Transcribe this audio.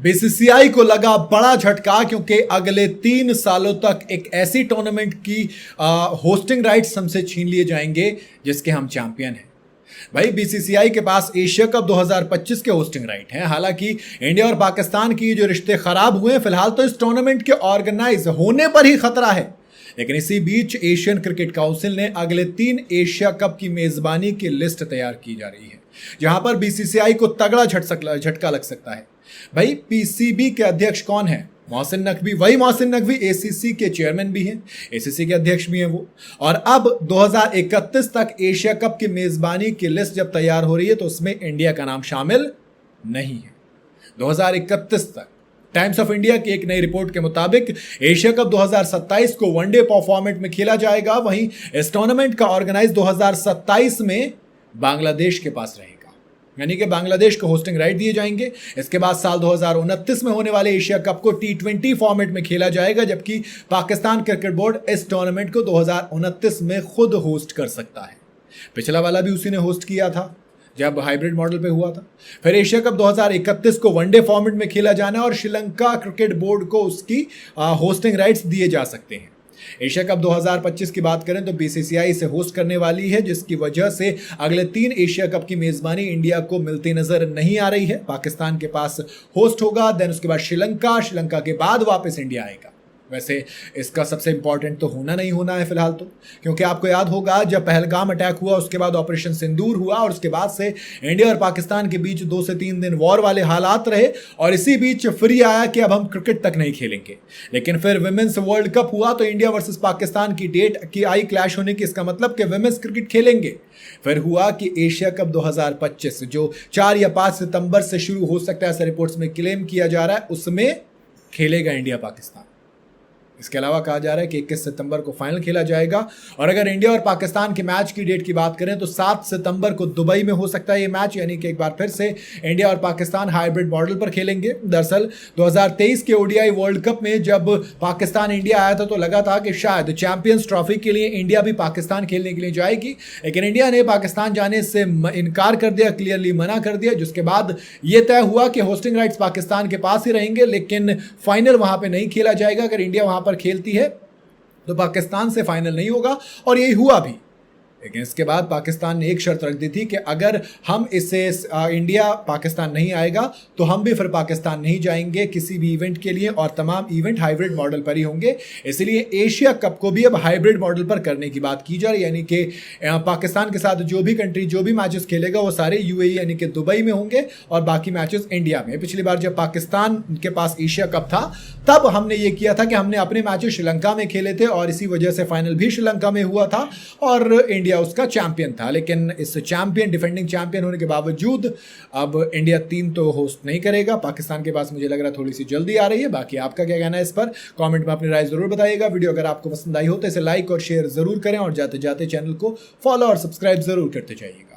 BCCI को लगा बड़ा झटका क्योंकि अगले 3 सालों तक एक ऐसी टूर्नामेंट की होस्टिंग राइट्स हमसे छीन लिए जाएंगे जिसके हम चैंपियन हैं। भाई बीसीसीआई के पास एशिया कप 2025 के होस्टिंग राइट हैं। हालांकि इंडिया और पाकिस्तान की जो रिश्ते खराब हुए हैं, फिलहाल तो इस टूर्नामेंट के ऑर्गेनाइज होने पर ही खतरा है। लेकिन इसी बीच एशियन क्रिकेट काउंसिल ने अगले 3 एशिया कप की मेजबानी की लिस्ट तैयार की जा रही है, जहां पर बीसीसीआई को तगड़ा झटका लग सकता है। भाई पीसीबी के अध्यक्ष कौन है? मोहसिन नकवी। वही मोहसिन नकवी एसीसी के चेयरमैन भी हैं, एसीसी के अध्यक्ष भी हैं वो। और अब 2031 तक एशिया कप की मेजबानी की लिस्ट जब तैयार हो रही है तो उसमें इंडिया का नाम शामिल नहीं है। 2031 तक टाइम्स ऑफ इंडिया की एक नई रिपोर्ट के मुताबिक एशिया कप 2027 को वनडे फॉर्मेट में खेला जाएगा। वहीं इस टूर्नामेंट का ऑर्गेनाइज 2027 में बांग्लादेश के पास रहेगा, यानी कि बांग्लादेश को होस्टिंग राइट दिए जाएंगे। इसके बाद साल 2029 में होने वाले एशिया कप को T20 फॉर्मेट में खेला जाएगा, जबकि पाकिस्तान क्रिकेट बोर्ड इस टूर्नामेंट को 2029 में खुद होस्ट कर सकता है। पिछला वाला भी उसी ने होस्ट किया था जब हाइब्रिड मॉडल पे हुआ था। फिर एशिया कप 2031 को वनडे फॉर्मेट में खेला जाना है और श्रीलंका क्रिकेट बोर्ड को उसकी होस्टिंग राइट्स दिए जा सकते हैं। एशिया कप 2025 की बात करें तो बीसीसीआई इसे होस्ट करने वाली है, जिसकी वजह से अगले 3 एशिया कप की मेजबानी इंडिया को मिलती नजर नहीं आ रही है। पाकिस्तान के पास होस्ट होगा, देन उसके बाद श्रीलंका के बाद वापस इंडिया आएगा। वैसे इसका सबसे इंपॉर्टेंट तो होना नहीं होना है फिलहाल तो, क्योंकि आपको याद होगा जब पहलगाम अटैक हुआ, उसके बाद ऑपरेशन सिंदूर हुआ और उसके बाद से इंडिया और पाकिस्तान के बीच 2 से 3 दिन वॉर वाले हालात रहे और इसी बीच फ्री आया कि अब हम क्रिकेट तक नहीं खेलेंगे। लेकिन फिर विमेंस वर्ल्ड कप हुआ तो इंडिया वर्सेस पाकिस्तान की डेट की आई क्लैश होने की, इसका मतलब कि विमेंस क्रिकेट खेलेंगे। फिर हुआ कि एशिया कप 2025 जो 4 या 5 सितंबर से शुरू हो सकता है, ऐसा रिपोर्ट्स में क्लेम किया जा रहा है, उसमें खेलेगा इंडिया पाकिस्तान। इसके अलावा कहा जा रहा है कि 21 सितंबर को फाइनल खेला जाएगा। और अगर इंडिया और पाकिस्तान के मैच की डेट की बात करें तो 7 सितंबर को दुबई में हो सकता है ये मैच, यानी कि एक बार फिर से इंडिया और पाकिस्तान हाइब्रिड मॉडल पर खेलेंगे। दरअसल 2023 के ओडीआई वर्ल्ड कप में जब पाकिस्तान इंडिया आया था तो लगा था कि शायद चैंपियंस ट्रॉफी के लिए इंडिया भी पाकिस्तान खेलने के लिए जाएगी, लेकिन इंडिया ने पाकिस्तान जाने से इनकार कर दिया, क्लियरली मना कर दिया, जिसके बाद यह तय हुआ कि होस्टिंग राइट्स पाकिस्तान के पास ही रहेंगे, लेकिन फाइनल वहां पर नहीं खेला जाएगा। अगर इंडिया वहां खेलती है तो पाकिस्तान से फाइनल नहीं होगा, और यही हुआ भी। लेकिन इसके बाद पाकिस्तान ने एक शर्त रख दी थी कि अगर हम इससे इंडिया पाकिस्तान नहीं आएगा तो हम भी फिर पाकिस्तान नहीं जाएंगे किसी भी इवेंट के लिए, और तमाम इवेंट हाइब्रिड मॉडल पर ही होंगे। इसलिए एशिया कप को भी अब हाइब्रिड मॉडल पर करने की बात की जा रही है, यानी कि पाकिस्तान के साथ जो भी कंट्री जो भी मैचेस खेलेगा वो सारे यूएई यानी कि दुबई में होंगे और बाकी मैचेस इंडिया में। पिछली बार जब पाकिस्तान के पास एशिया कप था तब हमने ये किया था कि हमने अपने मैचेस श्रीलंका में खेले थे और इसी वजह से फाइनल भी श्रीलंका में हुआ था और इंडिया उसका चैंपियन था। लेकिन इस डिफेंडिंग चैंपियन होने के बावजूद अब इंडिया 3 तो होस्ट नहीं करेगा। पाकिस्तान के पास मुझे लग रहा है थोड़ी सी जल्दी आ रही है। बाकी आपका क्या कहना है इस पर? कमेंट में अपनी राय जरूर बताइएगा। वीडियो अगर आपको पसंद आई हो तो इसे लाइक और शेयर जरूर करें और जाते जाते चैनल को फॉलो और सब्सक्राइब जरूर करते जाइएगा।